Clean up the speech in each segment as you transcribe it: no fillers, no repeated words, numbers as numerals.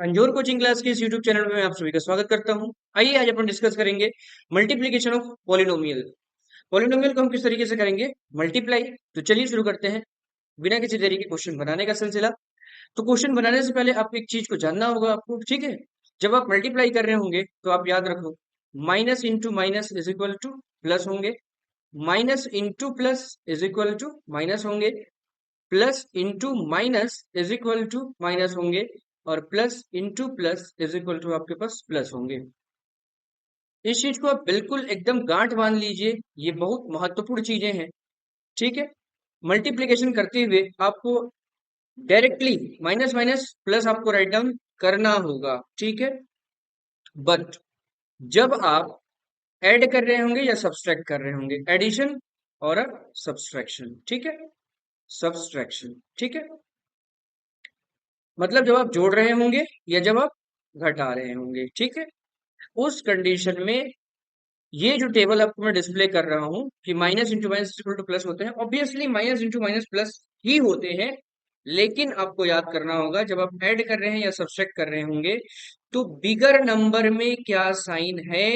अंजोर coaching class के इस YouTube channel में मैं आप सभी का स्वागत करता हूं। आइए आज अपन डिस्कस करेंगे मल्टीप्लीकेशन ऑफ पॉलिनोमियल। पॉलिनोमियल को हम किस तरीके से करेंगे, मल्टीप्लाई। तो चलिए शुरू करते हैं बिना किसी देरी के क्वेश्चन बनाने का सिलसिला। तो क्वेश्चन बनाने से पहले आप एक चीज को जानना होगा आपको, ठीक है। जब आप मल्टीप्लाई कर रहे होंगे तो आप याद रखो, minus into minus is equal to plus होंगे, minus into plus is equal to minus होंगे, plus into minus is equal to minus होंगे, और plus into plus is equal to आपके पास प्लस होंगे। इस चीज को आप बिल्कुल एकदम गांठ बांध लीजिए, ये बहुत महत्वपूर्ण चीजें हैं, ठीक है। मल्टीप्लीकेशन करते हुए आपको डायरेक्टली माइनस माइनस प्लस आपको राइट डाउन करना होगा, ठीक है। बट जब आप ऐड कर रहे होंगे या सब्सट्रैक्ट कर रहे होंगे, एडिशन और सब्सट्रैक्शन, ठीक है, सब्सट्रैक्शन, ठीक है। मतलब जब आप जोड़ रहे होंगे या जब आप घटा रहे होंगे, ठीक है। उस कंडीशन में ये जो टेबल आपको मैं डिस्प्ले कर रहा हूं कि minus into minus equal to plus होते हैं, obviously minus into minus plus ही होते हैं। लेकिन आपको याद करना होगा जब आप ऐड कर रहे हैं या सब्सट्रैक्ट कर रहे होंगे तो बिगर नंबर में क्या साइन है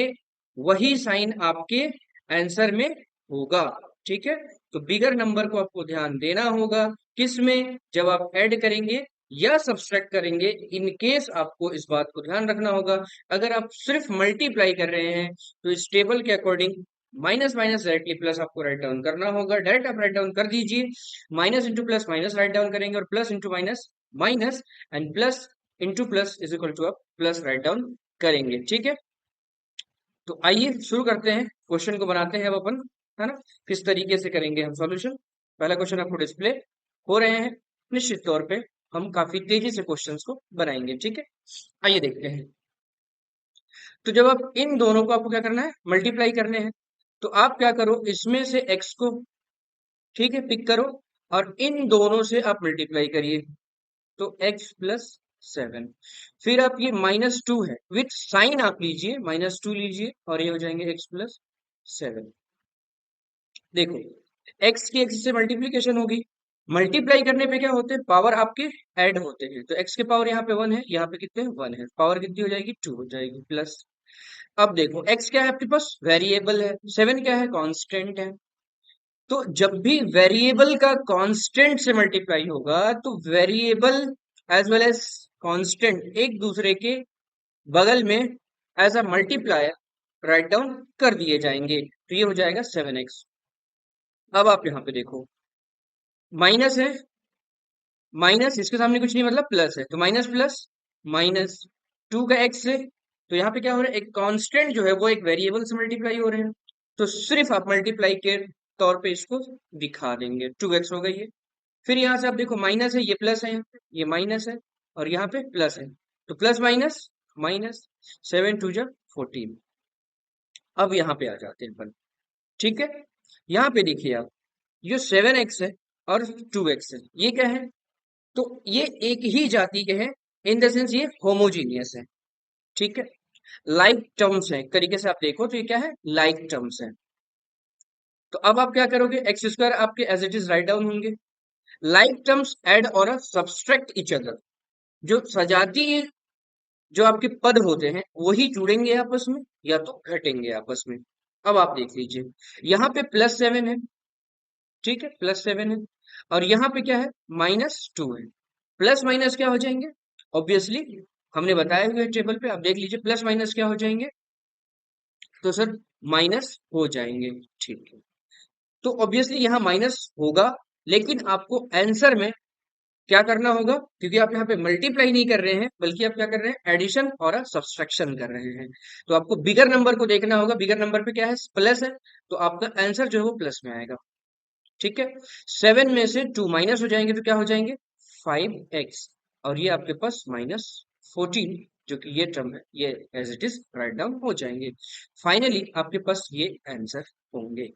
वही साइन आपके आंसर में होगा, ठीक है। तो बिगर नंबर को आपको ध्यान देना होगा किसमें, जब आप ऐड करेंगे या सब्सट्रैक्ट करेंगे। इन केस आपको इस बात को ध्यान रखना होगा। अगर आप सिर्फ मल्टीप्लाई कर रहे हैं तो इस टेबल के according minus minus directly plus आपको राइट डाउन करना होगा। डायरेक्ट आप राइट डाउन कर दीजिए, minus into plus minus right down करेंगे, और plus into minus minus, and plus into plus is equal to आप प्लस राइट डाउन करेंगे, ठीक है। तो आइए शुरू करते हैं, क्वेश्चन को बनाते हैं अब अपन, है ना। किस तरीके से करेंगे हम सॉल्यूशन। पहला क्वेश्चन आपको डिस्प्ले हो रहे हैं, निश्चित तौर पे हम काफी तेजी से क्वेश्चंस को बनाएंगे, ठीक है। आइए देखते हैं। तो जब आप इन दोनों को आपको क्या करना है, मल्टीप्लाई करने हैं, तो आप क्या करो, इसमें से x को, ठीक है, पिक करो, और इन दोनों से आप मल्टीप्लाई करिए। तो x प्लस 7, फिर आप ये -2 है विथ साइन आप लीजिए, -2 लीजिए, और ये हो जाएंगे x प्लस 7। देखो, x की x से मल्टीप्लीकेशन होगी, मल्टीप्लाई करने पे क्या होते हैं, पावर आपके ऐड होते हैं। तो x के पावर यहाँ पे 1 है, यहाँ पे कितने 1 है, पावर कितनी हो जाएगी 2 हो जाएगी, प्लस। अब देखो x क्या है आपके पास, वेरिएबल है, 7 क्या है, कांस्टेंट है। तो जब भी वेरिएबल का कांस्टेंट से मल्टीप्लाई होगा तो variable as well as constant एक दूसरे के बगल में as a multiplier right down कर दिए जाएंगे। तो ये हो जाएगा 7x। अब आप यहाँ पे देखो, माइनस है, माइनस इसके सामने कुछ नहीं मतलब प्लस है, तो माइनस प्लस माइनस 2 का x है। तो यहाँ पे क्या हो रहा है, एक कांस्टेंट जो है वो एक वेरिएबल से मल्टीप्लाई हो रहे हैं, तो सिर्फ आप मल्टीप्लाई के तौर पे इसको दिखा देंगे, 2x हो गई है। फिर यहाँ से आप देखो, माइनस है, ये प्लस है, ये माइनस है, और यहाँ पे प्लस है, तो प्लस माइनस माइनस, 7 2 जा 14। अब यहाँ पे आ जाते हैं अपन, ठीक है। यहाँ पे देखिए आप, ये 7x है और 2x है, ये क्या है, तो ये एक ही जाति के हैं, इन द सेंस ये होमोजीनियस है, ठीक है। लाइक टर्म्स है, एक तरीके से आप देखो तो ये क्या है, लाइक टर्म्स है। तो अब आप क्या करोगे, एक्स स्क्वायर आपके as it is right down होंगे, लाइक टर्म्स ऐड और सब्सट्रैक्ट इच अदर। जो सजातीय जो आपके पद होते हैं वही जुड़ेंगे आपस में या तो घटेंगे आपस में। अब आप देख लीजिए, यहाँ पे +7 है, ठीक है, +7 है, और यहाँ पे क्या है, -2 है। प्लस माइनस क्या हो जाएंगे, ऑब्वियसली हमने बताया हुआ है टेबल पे, आप देख लीजिए प्लस माइनस क्या हो जाएंगे, तो सर माइनस हो जाएंगे, ठीक है। तो ऑब्वियसली यहाँ माइनस होगा, लेकिन आपको आंसर में क्या करना होगा, क्योंकि आप यहाँ पे मल्टीप्लाई नहीं कर रहे हैं बल्कि आप क्या कर रहे हैं, एडिशन और सब्सट्रैक्शन कर रहे हैं। तो आपको बिगर नंबर को देखना होगा, बिगर नंबर पे क्या है, प्लस है, तो आपका आंसर जो है वो प्लस में आएगा, ठीक है। 7 में से 2 माइनस हो जाएंगे तो क्या हो जाएंगे, 5x, और ये आपके पास -14, जो कि ये टर्म है ये as it is right down हो जाएंगे। फाइनली आपके पास ये आंसर होंगे,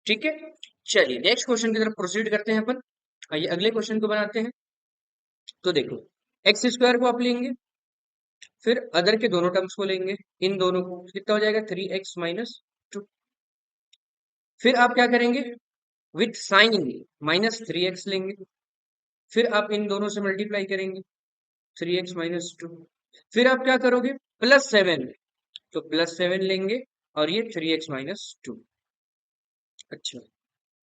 ठीक है। चलिए नेक्स्ट क्वेश्चन की तरफ प्रोसीड करते हैं अपन। आइए अगले क्वेश्चन को बनाते हैं। तो देखो, एक्स स्क्वायर को आप लेंगे, फिर अदर के दोनों टर्म्स को लेंगे, इन दोनों को कितना हो जाएगा, 3x - 2। फिर आप क्या करेंगे, विथ साइन -3x लेंगे, फिर आप इन दोनों से मल्टीप्लाई करेंगे, 3x - 2। फिर आप क्या करोगे, +7, तो +7 लेंगे और ये 3x - 2। अच्छा,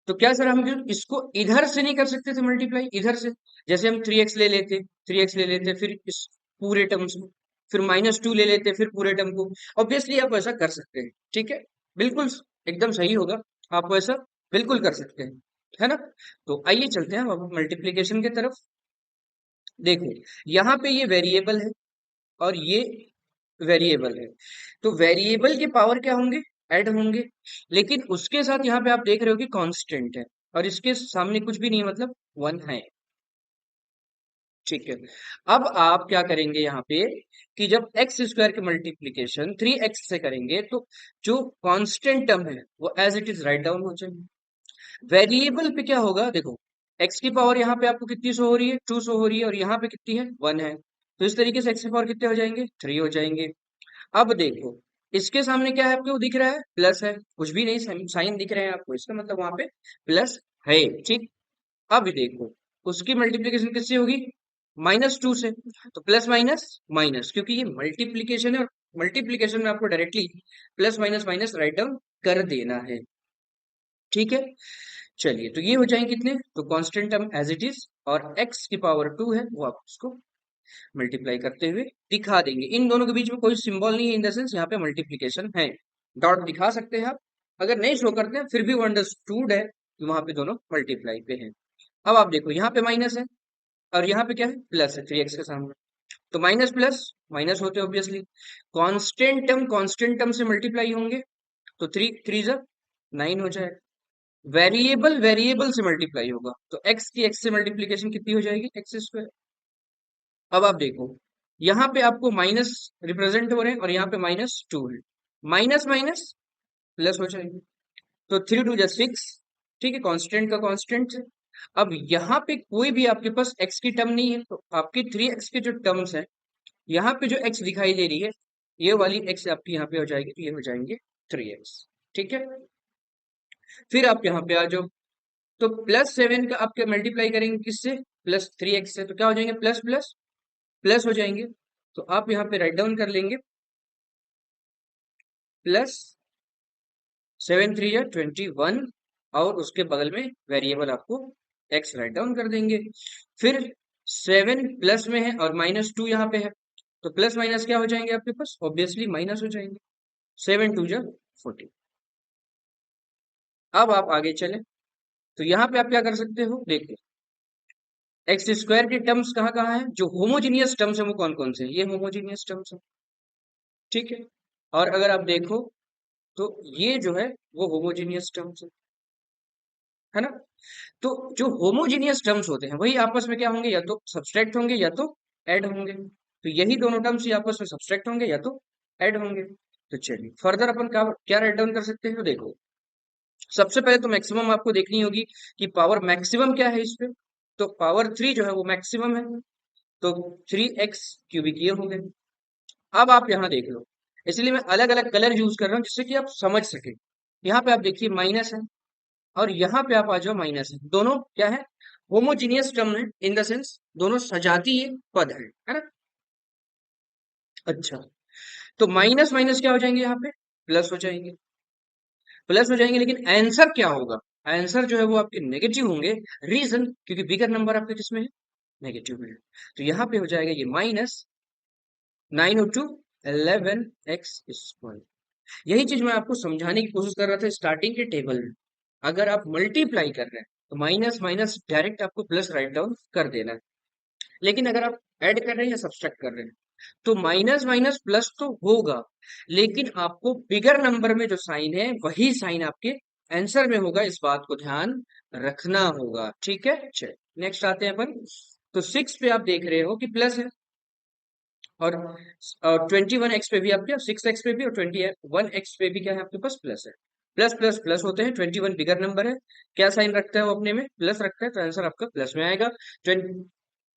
तो क्या सर हम जो इसको इधर से नहीं कर सकते थे मल्टीप्लाई, इधर से जैसे हम 3x ले लेते, 3x ले लेते फिर इस पूरे टर्म्स को, फिर -2 ले लेते फिर पूरे टर्म को। ऑब्वियसली आप ऐसा कर सकते हैं, ठीक है, बिल्कुल एकदम सही होगा, आप ऐसा बिल्कुल कर सकते हैं, है ना। तो आइए चलते हैं अब मल्टीप्लीकेशन की तरफ। देखो यहाँ पे ये वेरिएबल है और ये वेरिएबल है, तो वेरिएबल के पावर क्या होंगे, ऐड होंगे, लेकिन उसके साथ यहाँ पे आप देख रहे हो कि कांस्टेंट है और इसके सामने कुछ भी नहीं है, मतलब 1 है, ठीक है। अब आप क्या करेंगे यहाँ पे कि जब एक्स स्क्वायर की मल्टीप्लीकेशन 3x से करेंगे तो जो कांस्टेंट टर्म है वो as it is right down हो जाएंगे। वेरिएबल पे क्या होगा, देखो x की पावर यहाँ पे आपको कितनी शो हो रही है, 2 शो हो रही है, और यहाँ पे कितनी है, 1 है, तो इस तरीके से x की पावर कितने हो जाएंगे, 3 हो जाएंगे। अब देखो इसके सामने क्या है, आपको दिख रहा है प्लस है, कुछ भी नहीं, साइन दिख रहे हैं आपको, इसका मतलब वहां पे प्लस है, ठीक। अब देखो उसकी मल्टीप्लीकेशन किससे होगी, -2 से, तो प्लस माइनस माइनस, क्योंकि ये मल्टीप्लीकेशन है और मल्टीप्लीकेशन में आपको directly plus minus minus right down कर देना है, ठीक है। चलिए तो ये हो जाएंगे कितने, तो constant term as it is, और x की पावर 2 है वो आप उसको मल्टीप्लाई करते हुए दिखा देंगे। इन दोनों के बीच में कोई सिंबल नहीं है, इन द सेंस यहाँ पे मल्टीप्लीकेशन है, डॉट दिखा सकते हैं आप, अगर नहीं शो करते हैं फिर भी वो अंडरस्टूड है कि वहां पे दोनों मल्टीप्लाई पे हैं। अब आप देखो यहाँ पे माइनस है और यहाँ पे क्या है, प्लस है 3x के सामने, तो माइनस प्लस माइनस होते हैं ऑब्वियसली, कांस्टेंट टर्म से मल्टीप्लाई होंगे, तो 3 3 जा 9 हो जाएगा। वेरिएबल वेरिएबल से मल्टीप्लाई होगा, तो x की x से मल्टीप्लीकेशन कितनी हो जाएगी, एक्स स्क्वायर। अब आप देखो यहाँ पे आपको माइनस रिप्रेजेंट हो रहे हैं और यहाँ पे -2 है, माइनस माइनस प्लस हो जाएगी, तो 3 2 जा 6, ठीक है, कांस्टेंट का कांस्टेंट है। अब यहाँ पे कोई भी आपके पास x की टर्म नहीं है, तो आपकी 3x के जो टर्म्स है, यहाँ पे जो x दिखाई दे रही है, ये वाली x आपकी यहाँ पे हो जाएगी, तो ये हो जाएंगे 3x, ठीक है। फिर आप यहाँ पे आ जाओ, तो +7 का आपके मल्टीप्लाई करेंगे किससे, +3x से, तो क्या हो जाएंगे, प्लस प्लस प्लस हो जाएंगे, तो आप यहाँ पे राइट डाउन कर लेंगे, +7 3 जा 21, और उसके बगल में वेरिएबल आपको x राइट डाउन कर देंगे। फिर 7 प्लस में है और -2 यहाँ पे है, तो प्लस माइनस क्या हो जाएंगे आपके पास, ऑब्वियसली माइनस हो जाएंगे, 7 2 जा 14। अब आप आगे चले, तो यहाँ पे आप क्या कर सकते हो, देखिए एक्स स्क्वायर के टर्म्स कहाँ कहाँ है, जो होमोजीनियस टर्म्स है वो कौन कौन से हैं? ये होमोजीनियस टर्म्स है, ठीक है। और अगर आप देखो तो ये जो है वो होमोजीनियस टर्म्स है ना। तो जो होमोजीनियस टर्म्स होते हैं वही आपस में क्या होंगे, या तो सब्सट्रैक्ट होंगे या तो ऐड होंगे, तो यही दोनों टर्म्स ही आपस में सब्सट्रैक्ट होंगे या तो ऐड होंगे। तो चलिए फर्दर अपन क्या क्या राइट डाउन कर सकते हैं, तो देखो सबसे पहले तो मैक्सिमम आपको देखनी होगी कि पावर मैक्सिमम क्या है इस पे, तो पावर 3 जो है वो मैक्सिमम है, तो 3x³ ये हो गए। अब आप यहाँ देख लो, इसलिए मैं अलग अलग कलर यूज कर रहा हूँ जिससे कि आप समझ सके। यहाँ पे आप देखिए माइनस है और यहाँ पे आप आ जाओ माइनस है, दोनों क्या है, होमोजीनियस टर्म है, इन द सेंस दोनों सजातीय पद है ना। अच्छा, तो माइनस माइनस क्या हो जाएंगे, यहाँ पे प्लस हो जाएंगे, प्लस हो जाएंगे, लेकिन आंसर क्या होगा, आंसर जो है वो आपके नेगेटिव होंगे। रीजन, क्योंकि बिगर नंबर आपके किसमें है, नेगेटिव में है, तो यहाँ पे हो जाएगा ये -9 × 2 = 11x²। यही चीज मैं आपको समझाने की कोशिश कर रहा था स्टार्टिंग के टेबल में। अगर आप मल्टीप्लाई कर रहे हैं तो माइनस माइनस डायरेक्ट आपको प्लस राइट डाउन कर देना है, लेकिन अगर आप ऐड कर रहे हैं या सब्सट्रैक्ट कर रहे हैं तो माइनस माइनस प्लस तो होगा, लेकिन आपको बिगर नंबर में जो साइन है वही साइन आपके आंसर में होगा, इस बात को ध्यान रखना होगा, ठीक है। चलिए नेक्स्ट आते हैं अपन, तो 6 पे आप देख रहे हो कि प्लस है, और 21x पे भी आपके, 6x पे भी और 21x पे भी क्या है आपके पास, प्लस है। प्लस प्लस प्लस होते हैं, 21 बिगर नंबर है, क्या साइन रखता है वो अपने में, प्लस रखता है, तो आंसर आपका प्लस में आएगा।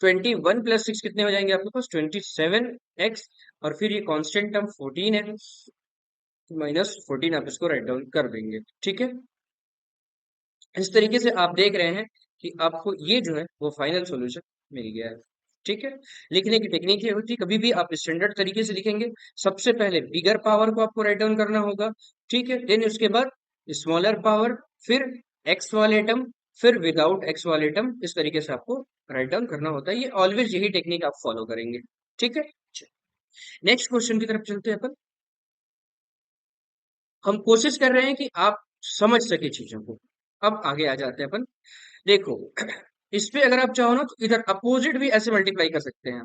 21 + 6 कितने हो जाएंगे आपके पास, 27x, और फिर ये कांस्टेंट टर्म 14 है, -14 आप इसको राइट डाउन कर देंगे, ठीक है। इस तरीके से आप देख रहे हैं कि आपको ये जो है वो फाइनल सॉल्यूशन मिल गया है, ठीक है। लिखने की टेक्निक ये होती है, कभी भी आप स्टैंडर्ड तरीके से लिखेंगे, सबसे पहले बिगर पावर को आपको राइट डाउन करना होगा, ठीक है। देन उसके बाद स्मॉलर पावर, फिर एक्स वाले टर्म, फिर विदाउट एक्स वाले टर्म, इस तरीके से आपको राइट डाउन करना होता है। ये ऑलवेज यही टेक्निक आप फॉलो करेंगे, ठीक है। नेक्स्ट क्वेश्चन की तरफ चलते हैं अपन। हम कोशिश कर रहे हैं कि आप समझ सके चीजों को। अब आगे आ जाते हैं अपन। देखो, इस पे अगर आप चाहो ना तो इधर अपोजिट भी ऐसे मल्टीप्लाई कर सकते हैं।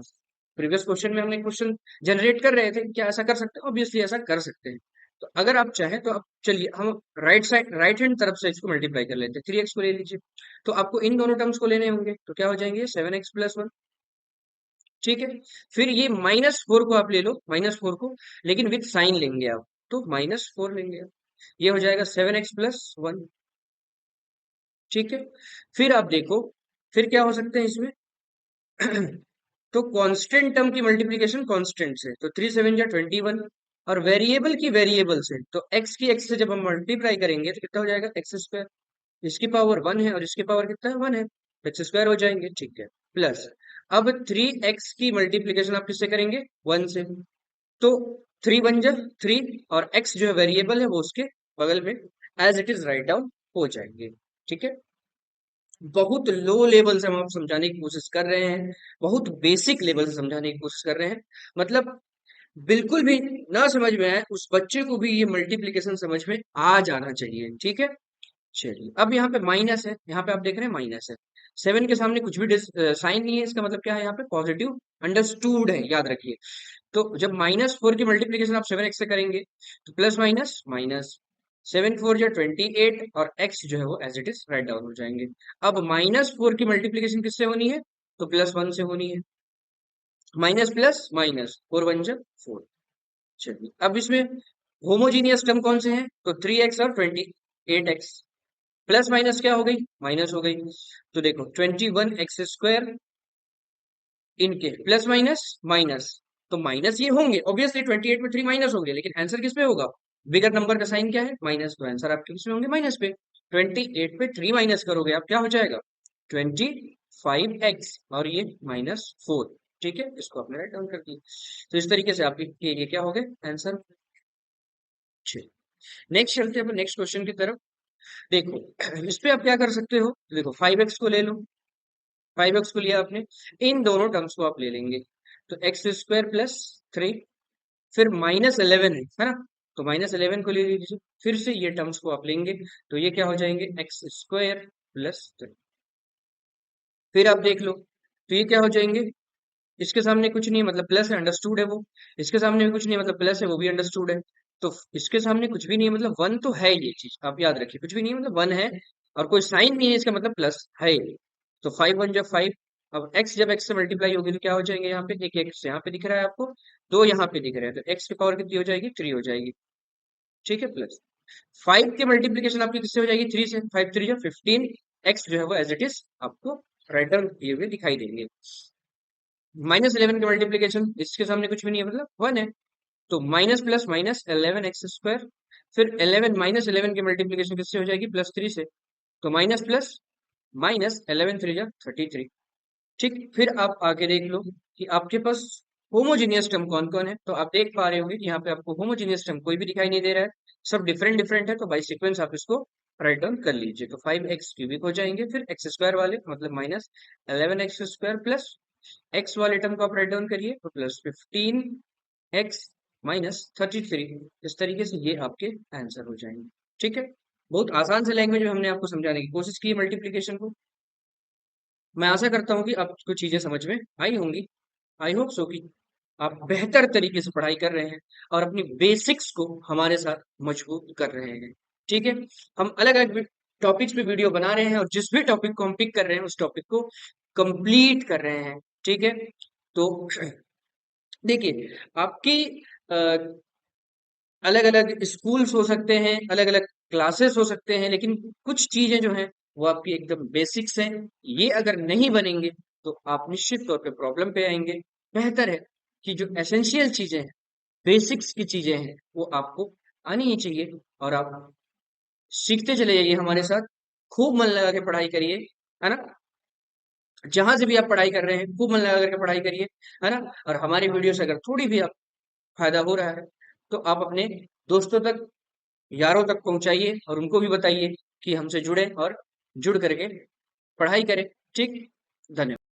प्रीवियस क्वेश्चन में हमने क्वेश्चन जनरेट कर रहे थे, क्या ऐसा कर सकते हैं? ऑब्वियसली ऐसा कर सकते हैं। तो अगर आप चाहें तो आप चलिए हम राइट साइड, राइट हैंड तरफ से इसको मल्टीप्लाई कर लेते हैं। 3x को ले लीजिए, तो आपको इन दोनों टर्म्स को लेने होंगे, तो क्या हो जाएंगे? 7x+1, ठीक है। फिर ये -4 को आप ले लो, -4 को, लेकिन विथ साइन लेंगे आप, तो -4 लेंगे आप। ये हो जाएगा 7x+1, ठीक है। फिर आप देखो, फिर क्या हो सकते हैं इसमें? तो कांस्टेंट टर्म की मल्टीप्लिकेशन कांस्टेंट से, तो 3 7 जा 21, और वेरिएबल की वेरिएबल से, तो x की x से जब हम मल्टीप्लाई करेंगे तो कितना हो जाएगा? x²। इसकी पावर 1 है और इसकी पावर कितना है? 1 है, x² हो जाएंगे, ठीक है। प्लस अब 3x की मल्टीप्लिकेशन आप किससे करेंगे? 1 से, तो 3 बन जा 3, और x जो है वेरिएबल है वो उसके बगल में as it is right down हो जाएंगे, ठीक है। बहुत लो लेवल से हम आप समझाने की कोशिश कर रहे हैं, बहुत बेसिक लेवल से समझाने की कोशिश कर रहे हैं, मतलब बिल्कुल भी ना समझ में आए उस बच्चे को भी ये मल्टीप्लिकेशन समझ में आ जाना चाहिए, ठीक है। चलिए, अब यहाँ पे माइनस है, यहाँ पे आप देख रहे हैं माइनस है, 7 के सामने कुछ भी साइन नहीं है, इसका मतलब क्या है? यहाँ पे पॉजिटिव अंडरस्टूड है, याद रखिए। तो जब -4 की मल्टीप्लिकेशन आप 7x से करेंगे, तो प्लस माइनस माइनस, 7 4 जो 28, और x जो है वो as it is right down हो जाएंगे। अब -4 की मल्टीप्लिकेशन किससे होनी है? तो +1 से होनी है, माइनस प्लस माइनस, 4 1 जा 4। चलिए, अब इसमें होमोजीनियस टर्म कौन से हैं? तो 3x और 28x, प्लस माइनस क्या हो गई? माइनस हो गई। तो देखो 21x² इनके प्लस माइनस माइनस, तो माइनस ये होंगे ऑब्वियसली, 28 में 3 माइनस होंगे, लेकिन आंसर किस पे होगा? बिगर नंबर का साइन क्या है? माइनस, तो आंसर आपके किस में होंगे? माइनस पे। 28 पे 3 माइनस करोगे आप, क्या हो जाएगा? 25x, और ये -4, ठीक है। इसको आपने राइट डाउन कर दिया। तो इस तरीके से आपके ये क्या हो गए? आंसर। नेक्स्ट चलते हैं अपन नेक्स्ट क्वेश्चन की तरफ। देखो, इस पे आप क्या कर सकते हो? देखो 5x को ले लो, 5x को लिया आपने, इन दोनों टर्म्स को आप ले लेंगे, तो x² + 3, फिर -11 है ना, तो -11 को ले लीजिए, फिर से ये टर्म्स को आप लेंगे, तो ये क्या हो जाएंगे? x² + 3। फिर आप देख लो, तो ये क्या हो जाएंगे? इसके सामने कुछ नहीं है मतलब प्लस है, अंडरस्टूड है वो। इसके सामने भी कुछ नहीं है मतलब प्लस है, वो भी अंडरस्टूड है। तो इसके सामने कुछ भी नहीं है मतलब 1 तो है, ये चीज आप याद रखिए, कुछ भी नहीं है मतलब 1 है, और कोई साइन नहीं है, इसका मतलब प्लस है। तो 5 1 जब 5, अब x जब x से मल्टीप्लाई होगी तो क्या हो जाएंगे? यहाँ पे एक x यहाँ पे दिख रहा है आपको, दो यहाँ पे दिख रहे हैं, तो x की पावर कितनी हो जाएगी? 3 हो जाएगी, ठीक है। प्लस 5 की मल्टीप्लीकेशन आपकी किससे हो जाएगी? 3 से, 5 3 जो 15, x जो है वो एज इट इज आपको राइट डाउन किए हुए दिखाई देंगे। -11 की मल्टीप्लीकेशन, इसके सामने कुछ भी नहीं है मतलब 1 है, तो माइनस प्लस माइनस 11x², फिर 11 -11 की मल्टीप्लीकेशन किससे हो जाएगी? +3 से, तो माइनस प्लस माइनस 11 3 जा 33, ठीक। फिर आप आगे देख लो कि आपके पास होमोजीनियस टर्म कौन कौन है, तो आप देख पा रहे होंगे कि यहाँ पे आपको होमोजीनियस टर्म कोई भी दिखाई नहीं दे रहा है, सब डिफरेंट डिफरेंट है, तो बाई सीक्वेंस आप इसको राइट डाउन कर लीजिए, तो 5x³ हो जाएंगे, फिर x² वाले मतलब -11x² प्लस x वाले टर्म को आप राइट डाउन करिए, तो +15x -33, इस तरीके से ये आपके आंसर हो जाएंगे, ठीक है। बहुत आसान से लैंग्वेज में हमने आपको समझाने की कोशिश की है मल्टीप्लीकेशन को। मैं आशा करता हूँ कि आपको चीजें समझ में आई होंगी। आई होप सो कि आप बेहतर तरीके से पढ़ाई कर रहे हैं और अपनी बेसिक्स को हमारे साथ मजबूत कर रहे हैं, ठीक है। हम अलग अलग टॉपिक्स पे वीडियो बना रहे हैं, और जिस भी टॉपिक को हम पिक कर रहे हैं उस टॉपिक को कंप्लीट कर रहे हैं, ठीक है। तो देखिए, आपकी अलग अलग स्कूल्स हो सकते हैं, अलग अलग क्लासेस हो सकते हैं, लेकिन कुछ चीजें जो हैं वो आपकी एकदम बेसिक्स हैं। ये अगर नहीं बनेंगे तो आप निश्चित तौर पे प्रॉब्लम पे आएंगे। बेहतर है कि जो एसेंशियल चीजें हैं, बेसिक्स की चीजें हैं, वो आपको आनी ही चाहिए, और आप सीखते चले जाइए हमारे साथ, खूब मन लगा के पढ़ाई करिए, है ना। जहां से भी आप पढ़ाई कर रहे हैं खूब मन लगा करके पढ़ाई करिए, है ना। और हमारी वीडियो से अगर थोड़ी भी आप फायदा हो रहा है तो आप अपने दोस्तों तक, यारों तक पहुंचाइए और उनको भी बताइए कि हमसे जुड़े और जुड़ करके पढ़ाई करें। ठीक, धन्यवाद।